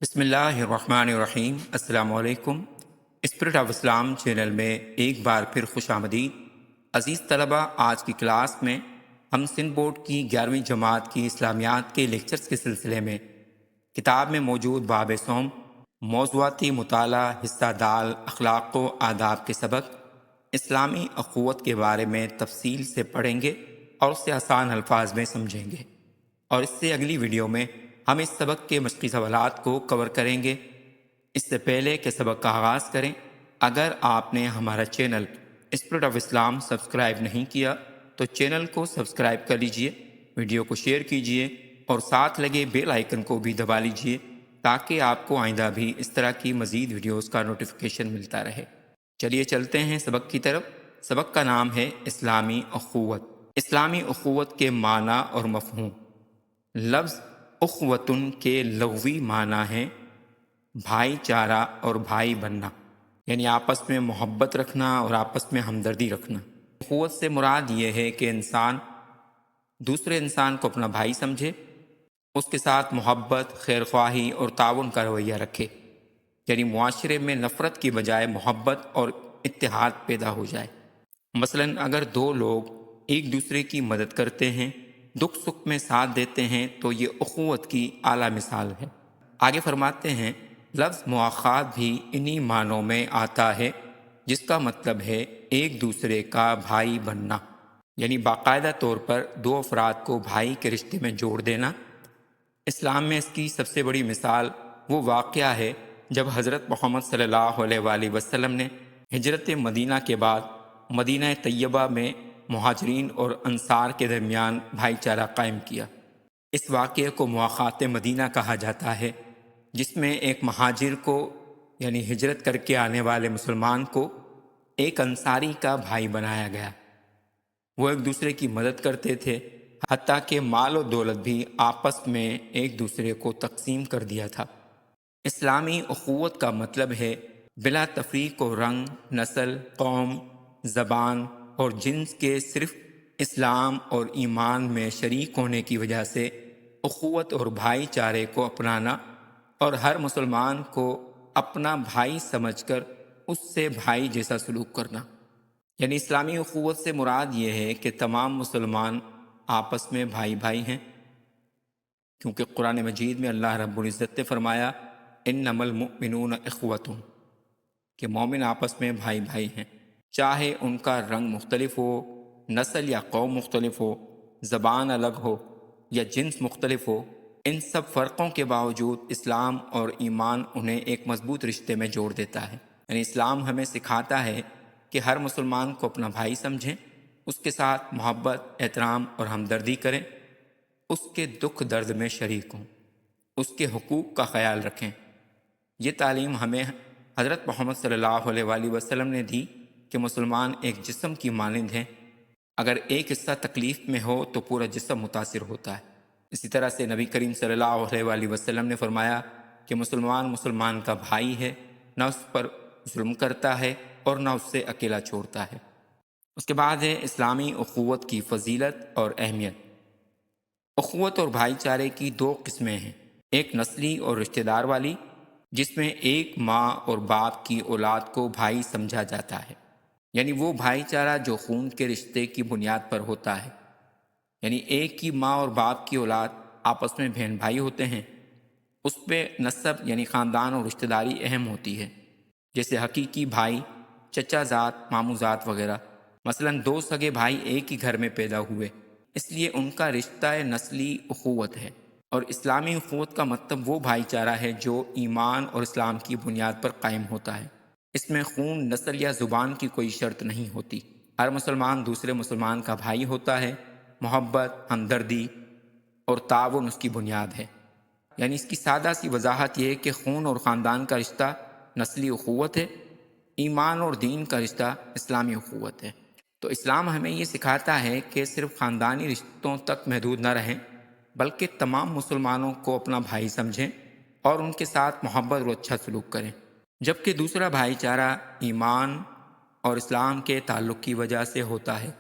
بسم اللہ الرحمن الرحیم۔ السلام علیکم۔ اسپرٹ آف اسلام چینل میں ایک بار پھر خوش آمدید۔ عزیز طلبہ، آج کی کلاس میں ہم سندھ بورڈ کی 11ویں جماعت کی اسلامیات کے لیکچرز کے سلسلے میں کتاب میں موجود باب صوم، موضوعاتی مطالعہ حصہ دال، اخلاق و آداب کے سبق، اسلامی اخوت کے بارے میں تفصیل سے پڑھیں گے اور اسے آسان الفاظ میں سمجھیں گے، اور اس سے اگلی ویڈیو میں ہم اس سبق کے مشقی سوالات کو کور کریں گے۔ اس سے پہلے کہ سبق کا آغاز کریں، اگر آپ نے ہمارا channel spirit of Islam subscribe نہیں کیا تو چینل کو سبسکرائب کر لیجئے، ویڈیو کو شیئر کیجئے اور ساتھ لگے بیل آئیکن کو بھی دبا لیجئے تاکہ آپ کو آئندہ بھی اس طرح کی مزید ویڈیوز کا نوٹیفیکیشن ملتا رہے۔ چلیے چلتے ہیں سبق کی طرف۔ سبق کا نام ہے اسلامی اخوت۔ اسلامی اخوت کے معنی اور مفہوم۔ لفظ اخوتن کے لغوی معنی ہے بھائی چارہ اور بھائی بننا، یعنی آپس میں محبت رکھنا اور آپس میں ہمدردی رکھنا۔ اخوت سے مراد یہ ہے کہ انسان دوسرے انسان کو اپنا بھائی سمجھے، اس کے ساتھ محبت، خیر خواہی اور تعاون کا رویہ رکھے، یعنی معاشرے میں نفرت کی بجائے محبت اور اتحاد پیدا ہو جائے۔ مثلاً اگر دو لوگ ایک دوسرے کی مدد کرتے ہیں، دکھ سکھ میں ساتھ دیتے ہیں تو یہ اخوت کی اعلیٰ مثال ہے۔ آگے فرماتے ہیں لفظ مواخات بھی انہی معنوں میں آتا ہے جس کا مطلب ہے ایک دوسرے کا بھائی بننا، یعنی باقاعدہ طور پر دو افراد کو بھائی کے رشتے میں جوڑ دینا۔ اسلام میں اس کی سب سے بڑی مثال وہ واقعہ ہے جب حضرت محمد صلی اللہ علیہ وآلہ وسلم نے ہجرت مدینہ کے بعد مدینہ طیبہ میں مہاجرین اور انصار کے درمیان بھائی چارہ قائم کیا۔ اس واقعے کو مواخات مدینہ کہا جاتا ہے، جس میں ایک مہاجر کو یعنی ہجرت کر کے آنے والے مسلمان کو ایک انصاری کا بھائی بنایا گیا۔ وہ ایک دوسرے کی مدد کرتے تھے، حتیٰ کہ مال و دولت بھی آپس میں ایک دوسرے کو تقسیم کر دیا تھا۔ اسلامی اخوت کا مطلب ہے بلا تفریق و رنگ، نسل، قوم، زبان اور جنس کے صرف اسلام اور ایمان میں شریک ہونے کی وجہ سے اخوت اور بھائی چارے کو اپنانا اور ہر مسلمان کو اپنا بھائی سمجھ کر اس سے بھائی جیسا سلوک کرنا۔ یعنی اسلامی اخوت سے مراد یہ ہے کہ تمام مسلمان آپس میں بھائی بھائی ہیں، کیونکہ قرآن مجید میں اللہ رب العزت نے فرمایا انما المؤمنون اخوۃ، کہ مومن آپس میں بھائی بھائی ہیں، چاہے ان کا رنگ مختلف ہو، نسل یا قوم مختلف ہو، زبان الگ ہو یا جنس مختلف ہو۔ ان سب فرقوں کے باوجود اسلام اور ایمان انہیں ایک مضبوط رشتے میں جوڑ دیتا ہے۔ یعنی اسلام ہمیں سکھاتا ہے کہ ہر مسلمان کو اپنا بھائی سمجھیں، اس کے ساتھ محبت، احترام اور ہمدردی کریں، اس کے دکھ درد میں شریک ہوں، اس کے حقوق کا خیال رکھیں۔ یہ تعلیم ہمیں حضرت محمد صلی اللہ علیہ وآلہ وسلم نے دی کہ مسلمان ایک جسم کی مانند ہیں، اگر ایک حصہ تکلیف میں ہو تو پورا جسم متاثر ہوتا ہے۔ اسی طرح سے نبی کریم صلی اللہ علیہ وآلہ وسلم نے فرمایا کہ مسلمان کا بھائی ہے، نہ اس پر ظلم کرتا ہے اور نہ اس سے اکیلا چھوڑتا ہے۔ اس کے بعد ہے اسلامی اخوت کی فضیلت اور اہمیت۔ اخوت اور بھائی چارے کی دو قسمیں ہیں، ایک نسلی اور رشتہ دار والی، جس میں ایک ماں اور باپ کی اولاد کو بھائی سمجھا جاتا ہے، یعنی وہ بھائی چارہ جو خون کے رشتے کی بنیاد پر ہوتا ہے، یعنی ایک ہی ماں اور باپ کی اولاد آپس میں بہن بھائی ہوتے ہیں، اس پہ نسب یعنی خاندان اور رشتہ داری اہم ہوتی ہے، جیسے حقیقی بھائی، چچا زاد، ماموں زاد وغیرہ۔ مثلاً دو سگے بھائی ایک ہی گھر میں پیدا ہوئے، اس لیے ان کا رشتہ نسلی اخوت ہے۔ اور اسلامی اخوت کا مطلب وہ بھائی چارہ ہے جو ایمان اور اسلام کی بنیاد پر قائم ہوتا ہے۔ اس میں خون، نسل یا زبان کی کوئی شرط نہیں ہوتی، ہر مسلمان دوسرے مسلمان کا بھائی ہوتا ہے، محبت، ہمدردی اور تعاون اس کی بنیاد ہے۔ یعنی اس کی سادہ سی وضاحت یہ ہے کہ خون اور خاندان کا رشتہ نسلی اخوت ہے، ایمان اور دین کا رشتہ اسلامی اخوت ہے۔ تو اسلام ہمیں یہ سکھاتا ہے کہ صرف خاندانی رشتوں تک محدود نہ رہیں، بلکہ تمام مسلمانوں کو اپنا بھائی سمجھیں اور ان کے ساتھ محبت اور اچھا سلوک کریں۔ جبکہ دوسرا بھائی چارہ ایمان اور اسلام کے تعلق کی وجہ سے ہوتا ہے۔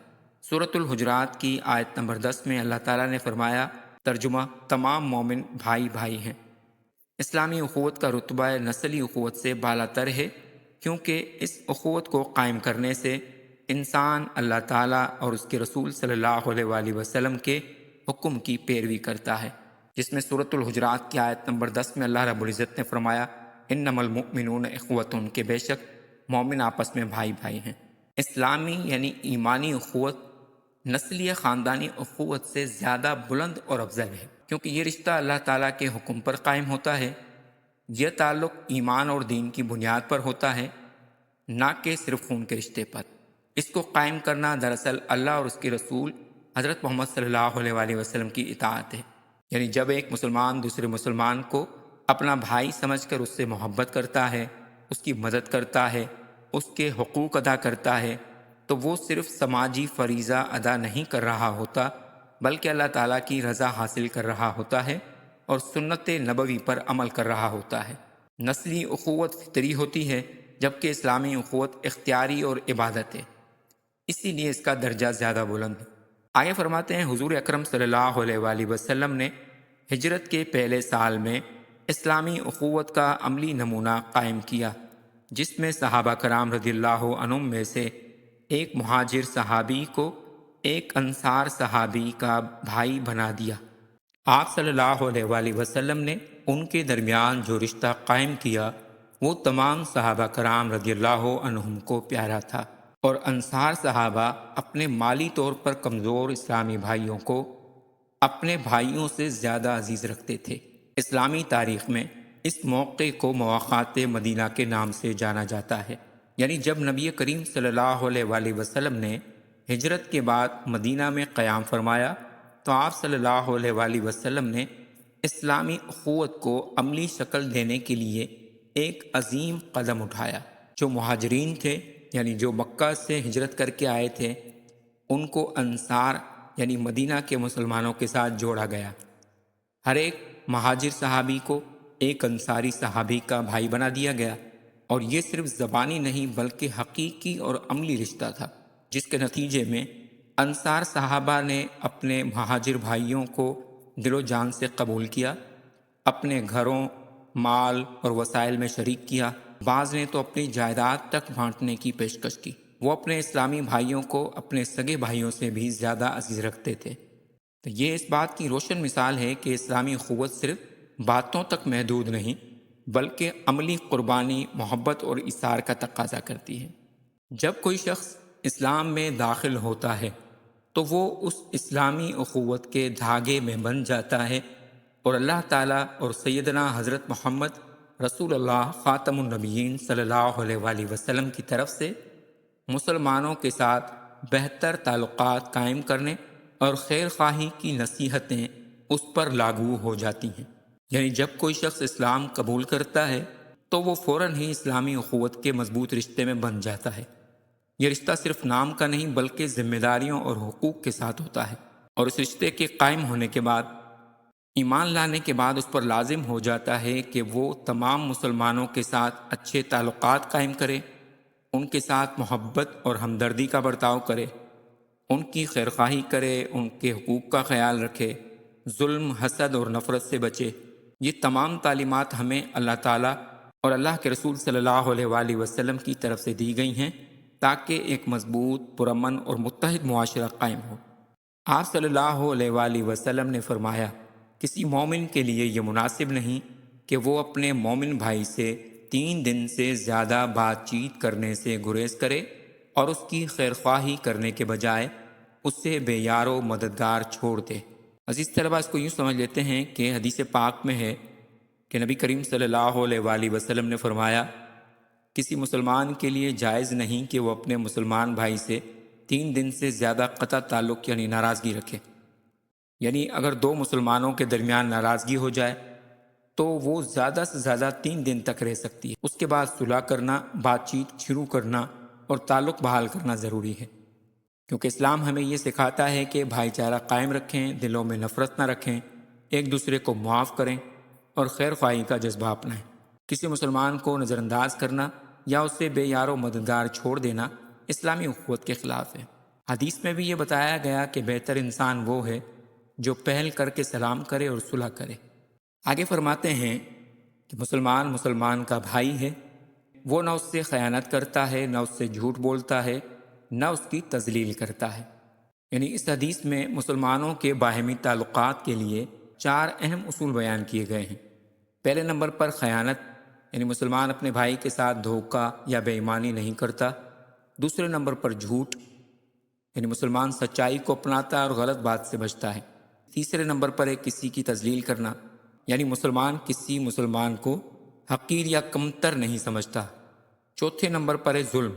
سورۃ الحجرات کی آیت نمبر 10 میں اللہ تعالیٰ نے فرمایا، ترجمہ: تمام مومن بھائی بھائی ہیں۔ اسلامی اخوت کا رتبہ نسلی اخوت سے بالا تر ہے، کیونکہ اس اخوت کو قائم کرنے سے انسان اللہ تعالیٰ اور اس کے رسول صلی اللہ علیہ وآلہ وسلم کے حکم کی پیروی کرتا ہے، جس میں سورۃ الحجرات کی آیت نمبر 10 میں اللہ رب العزت نے فرمایا انما المؤمنون اخوۃ، کہ بے شک مومن آپس میں بھائی بھائی ہیں۔ اسلامی یعنی ایمانی اخوت نسلی یا خاندانی اخوت سے زیادہ بلند اور افضل ہے، کیونکہ یہ رشتہ اللہ تعالیٰ کے حکم پر قائم ہوتا ہے۔ یہ تعلق ایمان اور دین کی بنیاد پر ہوتا ہے، نہ کہ صرف خون کے رشتے پر۔ اس کو قائم کرنا دراصل اللہ اور اس کے رسول حضرت محمد صلی اللہ علیہ وآلہ وسلم کی اطاعت ہے، یعنی جب ایک مسلمان دوسرے مسلمان کو اپنا بھائی سمجھ کر اس سے محبت کرتا ہے، اس کی مدد کرتا ہے، اس کے حقوق ادا کرتا ہے، تو وہ صرف سماجی فریضہ ادا نہیں کر رہا ہوتا، بلکہ اللہ تعالیٰ کی رضا حاصل کر رہا ہوتا ہے اور سنت نبوی پر عمل کر رہا ہوتا ہے۔ نسلی اخوت فطری ہوتی ہے، جبکہ اسلامی اخوت اختیاری اور عبادت ہے، اسی لیے اس کا درجہ زیادہ بلند ہے۔ آگے فرماتے ہیں حضور اکرم صلی اللہ علیہ وآلہ وسلم نے ہجرت کے پہلے سال میں اسلامی اخوت کا عملی نمونہ قائم کیا، جس میں صحابہ کرام رضی اللہ عنہم میں سے ایک مہاجر صحابی کو ایک انصار صحابی کا بھائی بنا دیا۔ آپ صلی اللہ علیہ وآلہ وسلم نے ان کے درمیان جو رشتہ قائم کیا وہ تمام صحابہ کرام رضی اللہ عنہم کو پیارا تھا، اور انصار صحابہ اپنے مالی طور پر کمزور اسلامی بھائیوں کو اپنے بھائیوں سے زیادہ عزیز رکھتے تھے۔ اسلامی تاریخ میں اس موقع کو مواقعات مدینہ کے نام سے جانا جاتا ہے، یعنی جب نبی کریم صلی اللہ علیہ وآلہ وسلم نے ہجرت کے بعد مدینہ میں قیام فرمایا تو آپ صلی اللہ علیہ وآلہ وسلم نے اسلامی اخوت کو عملی شکل دینے کے لیے ایک عظیم قدم اٹھایا۔ جو مہاجرین تھے، یعنی جو مکہ سے ہجرت کر کے آئے تھے، ان کو انصار یعنی مدینہ کے مسلمانوں کے ساتھ جوڑا گیا۔ ہر ایک مہاجر صحابی کو ایک انصاری صحابی کا بھائی بنا دیا گیا، اور یہ صرف زبانی نہیں بلکہ حقیقی اور عملی رشتہ تھا، جس کے نتیجے میں انصار صحابہ نے اپنے مہاجر بھائیوں کو دل و جان سے قبول کیا، اپنے گھروں، مال اور وسائل میں شریک کیا، بعض نے تو اپنی جائیداد تک بانٹنے کی پیشکش کی۔ وہ اپنے اسلامی بھائیوں کو اپنے سگے بھائیوں سے بھی زیادہ عزیز رکھتے تھے۔ تو یہ اس بات کی روشن مثال ہے کہ اسلامی اخوت صرف باتوں تک محدود نہیں بلکہ عملی قربانی، محبت اور ایثار کا تقاضا کرتی ہے۔ جب کوئی شخص اسلام میں داخل ہوتا ہے تو وہ اس اسلامی اخوت کے دھاگے میں بن جاتا ہے، اور اللہ تعالیٰ اور سیدنا حضرت محمد رسول اللہ خاتم النبیین صلی اللہ علیہ وآلہ وسلم کی طرف سے مسلمانوں کے ساتھ بہتر تعلقات قائم کرنے اور خیر خواہی کی نصیحتیں اس پر لاگو ہو جاتی ہیں۔ یعنی جب کوئی شخص اسلام قبول کرتا ہے تو وہ فوراً ہی اسلامی اخوت کے مضبوط رشتے میں بن جاتا ہے۔ یہ رشتہ صرف نام کا نہیں بلکہ ذمہ داریوں اور حقوق کے ساتھ ہوتا ہے، اور اس رشتے کے قائم ہونے کے بعد، ایمان لانے کے بعد اس پر لازم ہو جاتا ہے کہ وہ تمام مسلمانوں کے ساتھ اچھے تعلقات قائم کرے، ان کے ساتھ محبت اور ہمدردی کا برتاؤ کرے، ان کی خیرخواہی کرے، ان کے حقوق کا خیال رکھے، ظلم، حسد اور نفرت سے بچے۔ یہ تمام تعلیمات ہمیں اللہ تعالیٰ اور اللہ کے رسول صلی اللہ علیہ وآلہ وسلم کی طرف سے دی گئی ہیں تاکہ ایک مضبوط، پرامن اور متحد معاشرہ قائم ہو۔ آپ صلی اللہ علیہ وآلہ وسلم نے فرمایا، کسی مومن کے لیے یہ مناسب نہیں کہ وہ اپنے مومن بھائی سے 3 دن سے زیادہ بات چیت کرنے سے گریز کرے، اور اس کی خیرخواہی کرنے کے بجائے اسے بے یار و مددگار چھوڑ دے۔ عزیز طلبہ، اس کو یوں سمجھ لیتے ہیں کہ حدیث پاک میں ہے کہ نبی کریم صلی اللہ علیہ وآلہ وسلم نے فرمایا، کسی مسلمان کے لیے جائز نہیں کہ وہ اپنے مسلمان بھائی سے 3 دن سے زیادہ قطع تعلق یعنی ناراضگی رکھے۔ یعنی اگر 2 مسلمانوں کے درمیان ناراضگی ہو جائے تو وہ زیادہ سے زیادہ 3 دن تک رہ سکتی ہے، اس کے بعد صلح کرنا، بات چیت شروع کرنا اور تعلق بحال کرنا ضروری ہے، کیونکہ اسلام ہمیں یہ سکھاتا ہے کہ بھائی چارہ قائم رکھیں، دلوں میں نفرت نہ رکھیں، ایک دوسرے کو معاف کریں اور خیر خواہی کا جذبہ اپنائیں۔ کسی مسلمان کو نظر انداز کرنا یا اسے بے یار و مددگار چھوڑ دینا اسلامی اخوت کے خلاف ہے۔ حدیث میں بھی یہ بتایا گیا کہ بہتر انسان وہ ہے جو پہل کر کے سلام کرے اور صلح کرے۔ آگے فرماتے ہیں کہ مسلمان مسلمان کا بھائی ہے، وہ نہ اس سے خیانت کرتا ہے، نہ اس سے جھوٹ بولتا ہے، نہ اس کی تذلیل کرتا ہے۔ یعنی اس حدیث میں مسلمانوں کے باہمی تعلقات کے لیے 4 اہم اصول بیان کیے گئے ہیں۔ پہلے نمبر پر خیانت، یعنی مسلمان اپنے بھائی کے ساتھ دھوکہ یا بے ایمانی نہیں کرتا۔ دوسرے نمبر پر جھوٹ، یعنی مسلمان سچائی کو اپناتا ہے اور غلط بات سے بچتا ہے۔ تیسرے نمبر پر ہے کسی کی تذلیل کرنا، یعنی مسلمان کسی مسلمان کو حقیر یا کمتر نہیں سمجھتا۔ چوتھے نمبر پر ہے ظلم،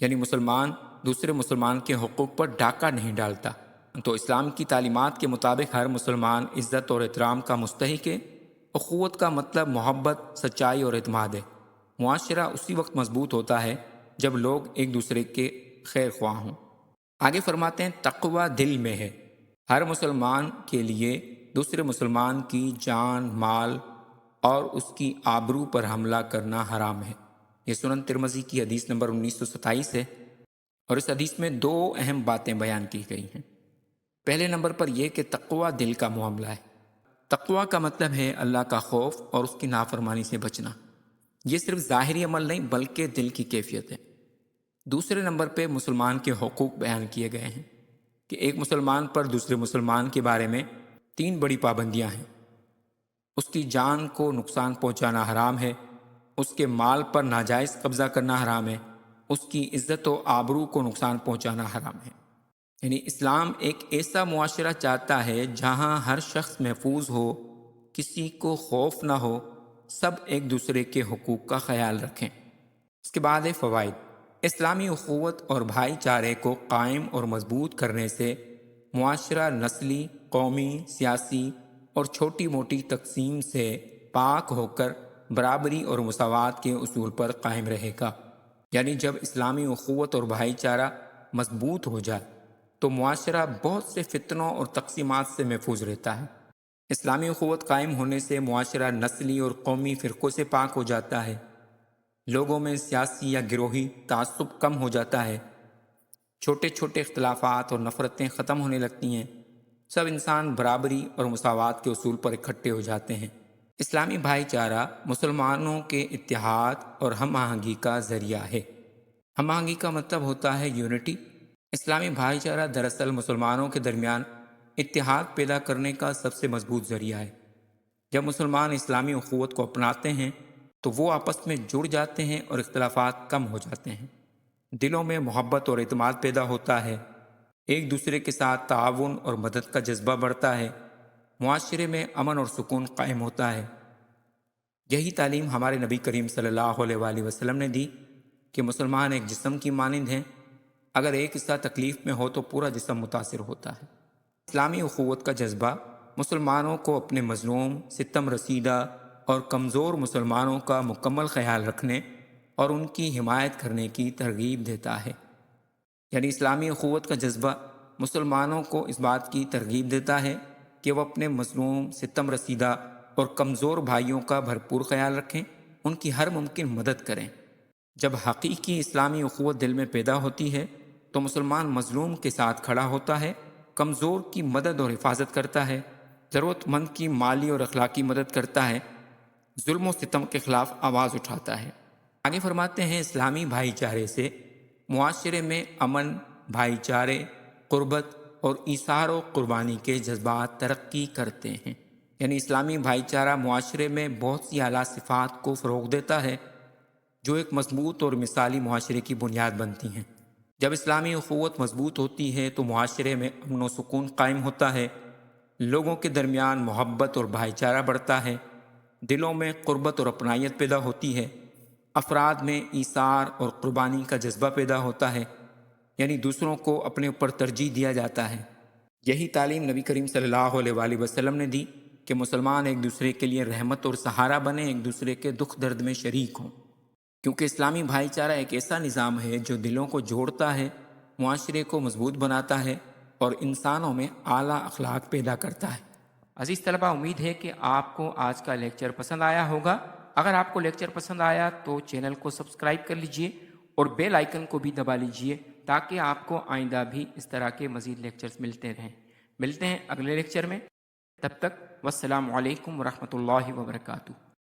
یعنی مسلمان دوسرے مسلمان کے حقوق پر ڈاکہ نہیں ڈالتا۔ تو اسلام کی تعلیمات کے مطابق ہر مسلمان عزت اور احترام کا مستحق ہے۔ اخوت کا مطلب محبت، سچائی اور اعتماد ہے۔ معاشرہ اسی وقت مضبوط ہوتا ہے جب لوگ ایک دوسرے کے خیر خواہ ہوں۔ آگے فرماتے ہیں تقوی دل میں ہے۔ ہر مسلمان کے لیے دوسرے مسلمان کی جان، مال اور اس کی آبرو پر حملہ کرنا حرام ہے۔ یہ سنن ترمذی کی حدیث نمبر 1927 ہے، اور اس حدیث میں 2 اہم باتیں بیان کی گئی ہیں۔ پہلے نمبر پر یہ کہ تقوی دل کا معاملہ ہے۔ تقوی کا مطلب ہے اللہ کا خوف اور اس کی نافرمانی سے بچنا۔ یہ صرف ظاہری عمل نہیں بلکہ دل کی کیفیت ہے۔ دوسرے نمبر پہ مسلمان کے حقوق بیان کیے گئے ہیں کہ ایک مسلمان پر دوسرے مسلمان کے بارے میں 3 بڑی پابندیاں ہیں۔ اس کی جان کو نقصان پہنچانا حرام ہے، اس کے مال پر ناجائز قبضہ کرنا حرام ہے، اس کی عزت و آبرو کو نقصان پہنچانا حرام ہے۔ یعنی اسلام ایک ایسا معاشرہ چاہتا ہے جہاں ہر شخص محفوظ ہو، کسی کو خوف نہ ہو، سب ایک دوسرے کے حقوق کا خیال رکھیں۔ اس کے بعد ہے فوائد۔ اسلامی اخوت اور بھائی چارے کو قائم اور مضبوط کرنے سے معاشرہ نسلی، قومی، سیاسی اور چھوٹی موٹی تقسیم سے پاک ہو کر برابری اور مساوات کے اصول پر قائم رہے گا۔ یعنی جب اسلامی اخوت اور بھائی چارہ مضبوط ہو جائے تو معاشرہ بہت سے فتنوں اور تقسیمات سے محفوظ رہتا ہے۔ اسلامی اخوت قائم ہونے سے معاشرہ نسلی اور قومی فرقوں سے پاک ہو جاتا ہے، لوگوں میں سیاسی یا گروہی تعصب کم ہو جاتا ہے، چھوٹے چھوٹے اختلافات اور نفرتیں ختم ہونے لگتی ہیں، سب انسان برابری اور مساوات کے اصول پر اکٹھے ہو جاتے ہیں۔ اسلامی بھائی چارہ مسلمانوں کے اتحاد اور ہم آہنگی کا ذریعہ ہے۔ ہم آہنگی کا مطلب ہوتا ہے یونٹی۔ اسلامی بھائی چارہ دراصل مسلمانوں کے درمیان اتحاد پیدا کرنے کا سب سے مضبوط ذریعہ ہے۔ جب مسلمان اسلامی اخوت کو اپناتے ہیں تو وہ آپس میں جڑ جاتے ہیں اور اختلافات کم ہو جاتے ہیں، دلوں میں محبت اور اعتماد پیدا ہوتا ہے، ایک دوسرے کے ساتھ تعاون اور مدد کا جذبہ بڑھتا ہے، معاشرے میں امن اور سکون قائم ہوتا ہے۔ یہی تعلیم ہمارے نبی کریم صلی اللہ علیہ وآلہ وسلم نے دی کہ مسلمان ایک جسم کی مانند ہیں، اگر ایک حصہ تکلیف میں ہو تو پورا جسم متاثر ہوتا ہے۔ اسلامی اخوت کا جذبہ مسلمانوں کو اپنے مظلوم، ستم رسیدہ اور کمزور مسلمانوں کا مکمل خیال رکھنے اور ان کی حمایت کرنے کی ترغیب دیتا ہے۔ یعنی اسلامی اخوت کا جذبہ مسلمانوں کو اس بات کی ترغیب دیتا ہے کہ وہ اپنے مظلوم، ستم رسیدہ اور کمزور بھائیوں کا بھرپور خیال رکھیں، ان کی ہر ممکن مدد کریں۔ جب حقیقی اسلامی اخوت دل میں پیدا ہوتی ہے تو مسلمان مظلوم کے ساتھ کھڑا ہوتا ہے، کمزور کی مدد اور حفاظت کرتا ہے، ضرورت مند کی مالی اور اخلاقی مدد کرتا ہے، ظلم و ستم کے خلاف آواز اٹھاتا ہے۔ آگے فرماتے ہیں اسلامی بھائی چارے سے معاشرے میں امن، بھائی چارے، قربت اور ایثار و قربانی کے جذبات ترقی کرتے ہیں۔ یعنی اسلامی بھائی چارہ معاشرے میں بہت سی اعلیٰ صفات کو فروغ دیتا ہے جو ایک مضبوط اور مثالی معاشرے کی بنیاد بنتی ہیں۔ جب اسلامی اخوت مضبوط ہوتی ہے تو معاشرے میں امن و سکون قائم ہوتا ہے، لوگوں کے درمیان محبت اور بھائی چارہ بڑھتا ہے، دلوں میں قربت اور اپنائیت پیدا ہوتی ہے، افراد میں ایثار اور قربانی کا جذبہ پیدا ہوتا ہے، یعنی دوسروں کو اپنے اوپر ترجیح دیا جاتا ہے۔ یہی تعلیم نبی کریم صلی اللہ علیہ وآلہ وسلم نے دی کہ مسلمان ایک دوسرے کے لیے رحمت اور سہارا بنے، ایک دوسرے کے دکھ درد میں شریک ہوں، کیونکہ اسلامی بھائی چارہ ایک ایسا نظام ہے جو دلوں کو جوڑتا ہے، معاشرے کو مضبوط بناتا ہے اور انسانوں میں اعلیٰ اخلاق پیدا کرتا ہے۔ عزیز طلبہ، امید ہے کہ آپ کو آج کا لیکچر پسند آیا ہوگا۔ اگر آپ کو لیکچر پسند آیا تو چینل کو سبسکرائب کر لیجئے اور بیل آئیکن کو بھی دبا لیجئے تاکہ آپ کو آئندہ بھی اس طرح کے مزید لیکچرز ملتے رہیں۔ ملتے ہیں اگلے لیکچر میں، تب تک والسلام علیکم ورحمۃ اللہ وبرکاتہ۔